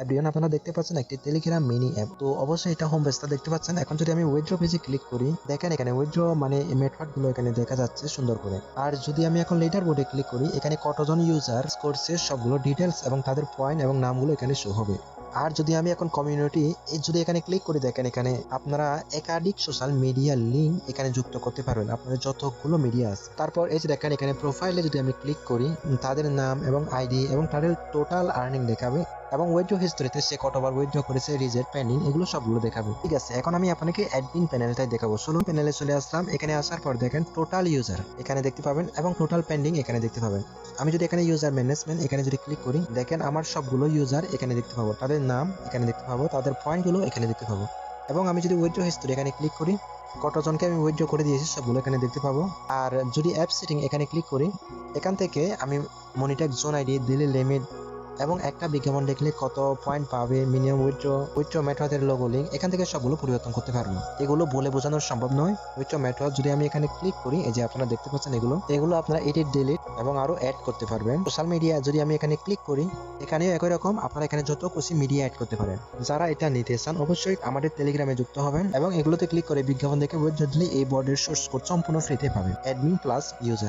Everyone, আপনারা দেখতে পাচ্ছেন একটি টেলিগ্রাম মিনি অ্যাপ। তো অবশ্যই এটা হোম পেজটা দেখতে পাচ্ছেন। এখন যদি আমি উইথড্র পেজে ক্লিক করি, দেখেন এখানে উইথড্র মানে মেথড গুলো এখানে দেখা যাচ্ছে সুন্দর করে। আর যদি আমি এখন লেটার বোর্ডে ক্লিক করি, এখানে কতজন ইউজার করছে সবগুলো ডিটেলস এবং তাদের পয়েন্ট এবং নামগুলো এখানে শো হবে। আর যদি আমি এখন কমিউনিটি যদি এখানে ক্লিক করি, দেখেন এখানে আপনারা একাধিক সোশ্যাল মিডিয়া লিঙ্ক এখানে যুক্ত করতে পারবেন, আপনাদের যতগুলো মিডিয়া আছে। তারপর এই যে দেখেন এখানে প্রোফাইলে যদি আমি ক্লিক করি, তাদের নাম এবং আইডি এবং তাদের টোটাল আর্নিং দেখাবে এবং উইথড্র হিস্টোরিতে সে কতবার উইথড্র করেছে, রিজেক্ট, পেন্ডিং, এগুলো সবগুলো দেখাবে। ঠিক আছে, এখন আমি আপনাকে অ্যাডমিন প্যানেলটাই দেখাবো। চলুন প্যানেলে চলে আসলাম। এখানে আসার পর দেখেন টোটাল ইউজার এখানে দেখতে পাবেন এবং টোটাল পেন্ডিং এখানে দেখতে পাবেন। আমি যদি এখানে ইউজার ম্যানেজমেন্ট এখানে যদি ক্লিক করি, দেখেন আমার সবগুলো ইউজার এখানে দেখতে পাবো, তাদের নাম এখানে দেখতে পাবো, তাদের পয়েন্টগুলো এখানে দেখতে পাবো। এবং আমি যদি উইথড্র হিস্টোরি এখানে ক্লিক করি, কতজনকে আমি উইথড্র করে দিয়েছি সবগুলো এখানে দেখতে পাবো। আর যদি অ্যাপ সেটিং এখানে ক্লিক করি, এখান থেকে আমি monitor zone ID, daily limit এবং একটা বিজ্ঞাপন দেখলে কত পয়েন্ট পাবে, মিনিমাম উইথড্র মেথডের লোগো লিঙ্ক, এখান থেকে সবগুলো পরিবর্তন করতে পারবো। এগুলো বলে বোঝানো সম্ভব নয়। উইথড্র মেথড যদি আমি এখানে ক্লিক করি, এই যে আপনারা দেখতে পাচ্ছেন এগুলো আপনারা এডিট, ডিলিট এবং আরো অ্যাড করতে পারবেন। সোশ্যাল মিডিয়া যদি আমি এখানে ক্লিক করি, এখানেও একই রকম আপনারা এখানে যত খুশি মিডিয়া অ্যাড করতে পারেন। যারা এটা নিতে চান অবশ্যই আমাদের টেলিগ্রামে যুক্ত হবেন এবং এগুলোতে ক্লিক করে বিজ্ঞাপন দেখে উইথড্র দিলে এই বোর্ডের সোর্স কোড সম্পূর্ণ ফ্রিতে পাবেন, অ্যাডমিন প্লাস ইউজার।